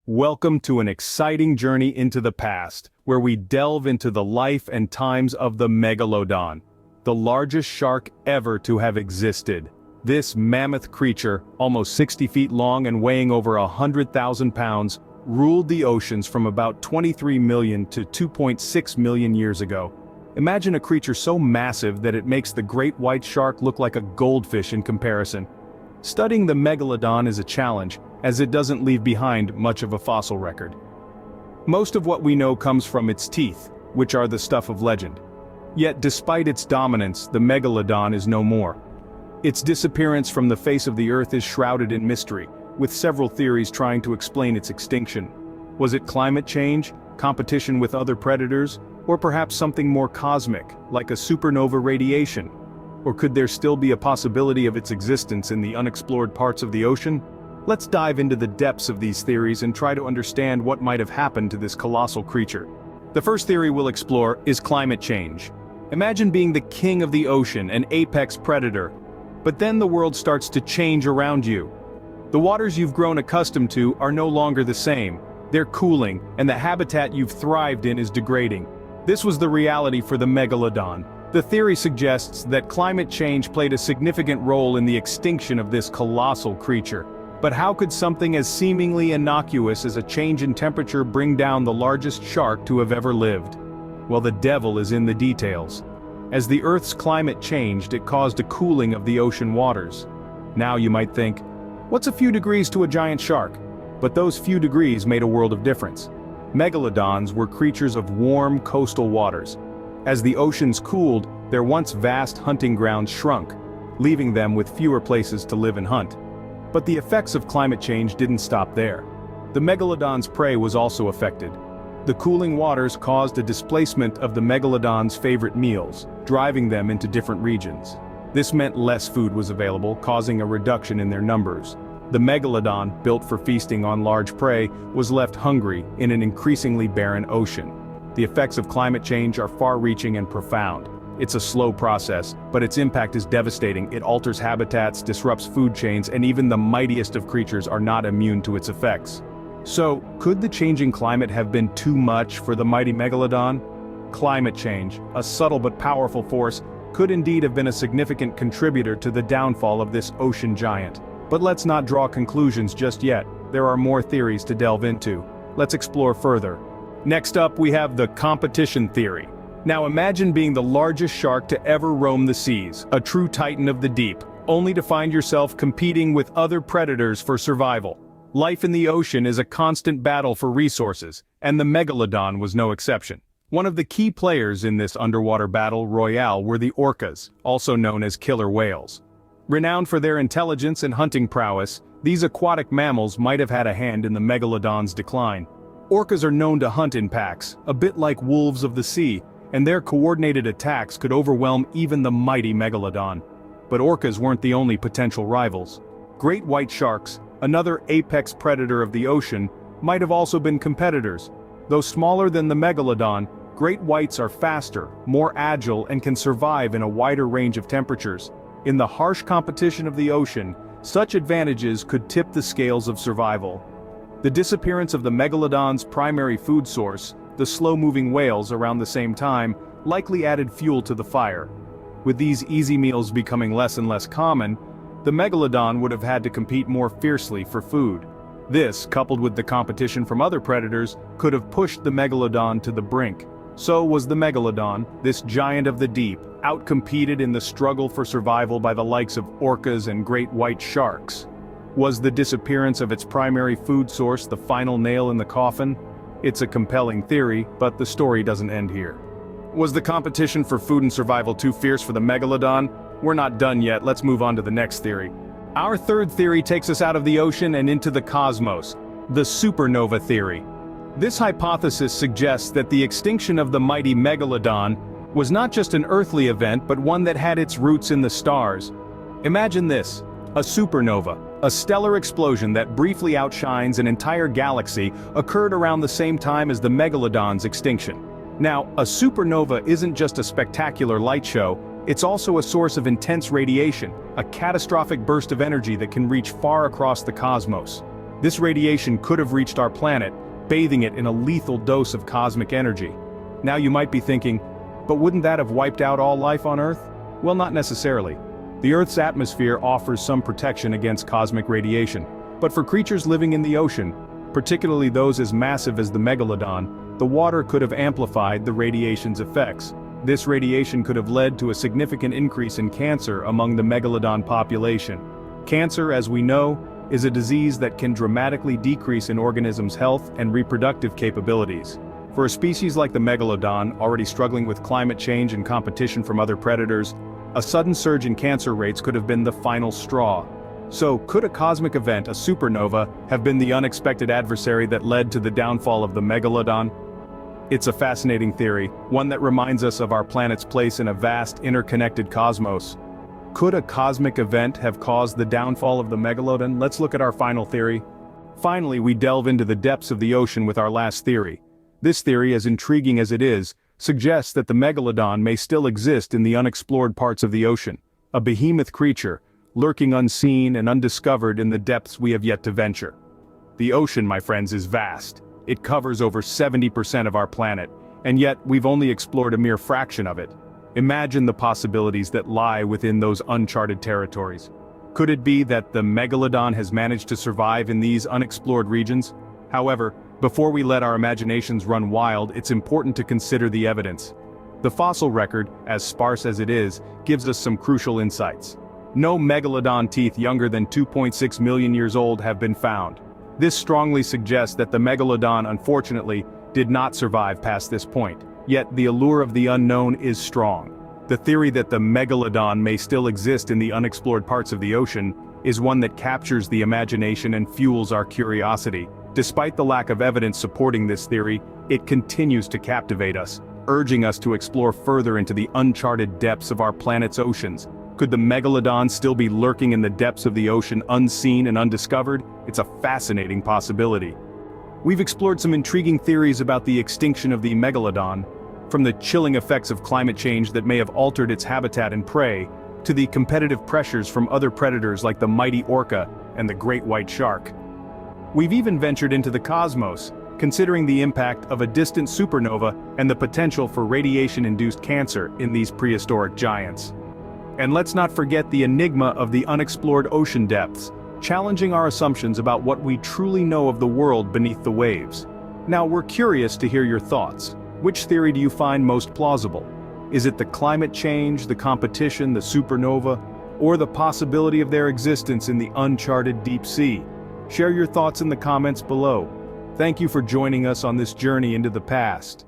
Welcome to an exciting journey into the past, where we delve into the life and times of the Megalodon, the largest shark ever to have existed. This mammoth creature, almost 60 feet long and weighing over 100,000 pounds, ruled the oceans from about 23 million to 2.6 million years ago. Imagine a creature so massive that it makes the great white shark look like a goldfish in comparison. Studying the Megalodon is a challenge, as it doesn't leave behind much of a fossil record. Most of what we know comes from its teeth, which are the stuff of legend. Yet despite its dominance, the Megalodon is no more. Its disappearance from the face of the earth is shrouded in mystery, with several theories trying to explain its extinction. Was it climate change, competition with other predators, or perhaps something more cosmic, like a supernova radiation? Or could there still be a possibility of its existence in the unexplored parts of the ocean? Let's dive into the depths of these theories and try to understand what might have happened to this colossal creature. The first theory we'll explore is climate change. Imagine being the king of the ocean, an apex predator. But then the world starts to change around you. The waters you've grown accustomed to are no longer the same. They're cooling, and the habitat you've thrived in is degrading. This was the reality for the Megalodon. The theory suggests that climate change played a significant role in the extinction of this colossal creature. But how could something as seemingly innocuous as a change in temperature bring down the largest shark to have ever lived? Well, the devil is in the details. As the Earth's climate changed, it caused a cooling of the ocean waters. Now you might think, what's a few degrees to a giant shark? But those few degrees made a world of difference. Megalodons were creatures of warm coastal waters. As the oceans cooled, their once vast hunting grounds shrunk, leaving them with fewer places to live and hunt. But the effects of climate change didn't stop there. The Megalodon's prey was also affected. The cooling waters caused a displacement of the Megalodon's favorite meals, driving them into different regions. This meant less food was available, causing a reduction in their numbers. The Megalodon, built for feasting on large prey, was left hungry in an increasingly barren ocean. The effects of climate change are far-reaching and profound. It's a slow process, but its impact is devastating. It alters habitats, disrupts food chains, and even the mightiest of creatures are not immune to its effects. So, could the changing climate have been too much for the mighty Megalodon? Climate change, a subtle but powerful force, could indeed have been a significant contributor to the downfall of this ocean giant. But let's not draw conclusions just yet. There are more theories to delve into. Let's explore further. Next up, we have the competition theory. Now imagine being the largest shark to ever roam the seas, a true titan of the deep, only to find yourself competing with other predators for survival. Life in the ocean is a constant battle for resources, and the Megalodon was no exception. One of the key players in this underwater battle royale were the orcas, also known as killer whales. Renowned for their intelligence and hunting prowess, these aquatic mammals might have had a hand in the Megalodon's decline. Orcas are known to hunt in packs, a bit like wolves of the sea, and their coordinated attacks could overwhelm even the mighty Megalodon. But orcas weren't the only potential rivals. Great white sharks, another apex predator of the ocean, might have also been competitors. Though smaller than the Megalodon, great whites are faster, more agile, and can survive in a wider range of temperatures. In the harsh competition of the ocean, such advantages could tip the scales of survival. The disappearance of the Megalodon's primary food source, the slow-moving whales around the same time, likely added fuel to the fire. With these easy meals becoming less and less common, the Megalodon would have had to compete more fiercely for food. This, coupled with the competition from other predators, could have pushed the Megalodon to the brink. So was the Megalodon, this giant of the deep, outcompeted in the struggle for survival by the likes of orcas and great white sharks. Was the disappearance of its primary food source the final nail in the coffin? It's a compelling theory, but the story doesn't end here. Was the competition for food and survival too fierce for the Megalodon? We're not done yet, let's move on to the next theory. Our third theory takes us out of the ocean and into the cosmos, the supernova theory. This hypothesis suggests that the extinction of the mighty Megalodon was not just an earthly event but one that had its roots in the stars. Imagine this, a supernova, a stellar explosion that briefly outshines an entire galaxy, occurred around the same time as the Megalodon's extinction. Now, a supernova isn't just a spectacular light show, it's also a source of intense radiation, a catastrophic burst of energy that can reach far across the cosmos. This radiation could have reached our planet, bathing it in a lethal dose of cosmic energy. Now you might be thinking, but wouldn't that have wiped out all life on Earth? Well, not necessarily. The Earth's atmosphere offers some protection against cosmic radiation, but for creatures living in the ocean, particularly those as massive as the Megalodon, the water could have amplified the radiation's effects. This radiation could have led to a significant increase in cancer among the Megalodon population. Cancer, as we know, is a disease that can dramatically decrease an organism's health and reproductive capabilities. For a species like the Megalodon, already struggling with climate change and competition from other predators, a sudden surge in cancer rates could have been the final straw. So, could a cosmic event, a supernova, have been the unexpected adversary that led to the downfall of the Megalodon? It's a fascinating theory, one that reminds us of our planet's place in a vast, interconnected cosmos. Could a cosmic event have caused the downfall of the Megalodon? Let's look at our final theory. Finally, we delve into the depths of the ocean with our last theory. This theory, as intriguing as it is, suggests that the Megalodon may still exist in the unexplored parts of the ocean, a behemoth creature, lurking unseen and undiscovered in the depths we have yet to venture. The ocean, my friends, is vast. It covers over 70% of our planet, and yet we've only explored a mere fraction of it. Imagine the possibilities that lie within those uncharted territories. Could it be that the Megalodon has managed to survive in these unexplored regions? However, before we let our imaginations run wild, it's important to consider the evidence. The fossil record, as sparse as it is, gives us some crucial insights. No Megalodon teeth younger than 2.6 million years old have been found. This strongly suggests that the Megalodon, unfortunately, did not survive past this point. Yet the allure of the unknown is strong. The theory that the Megalodon may still exist in the unexplored parts of the ocean is one that captures the imagination and fuels our curiosity. Despite the lack of evidence supporting this theory, it continues to captivate us, urging us to explore further into the uncharted depths of our planet's oceans. Could the Megalodon still be lurking in the depths of the ocean, unseen and undiscovered? It's a fascinating possibility. We've explored some intriguing theories about the extinction of the Megalodon, from the chilling effects of climate change that may have altered its habitat and prey, to the competitive pressures from other predators like the mighty orca and the great white shark. We've even ventured into the cosmos, considering the impact of a distant supernova and the potential for radiation-induced cancer in these prehistoric giants. And let's not forget the enigma of the unexplored ocean depths, challenging our assumptions about what we truly know of the world beneath the waves. Now, we're curious to hear your thoughts. Which theory do you find most plausible? Is it the climate change, the competition, the supernova, or the possibility of their existence in the uncharted deep sea? Share your thoughts in the comments below. Thank you for joining us on this journey into the past.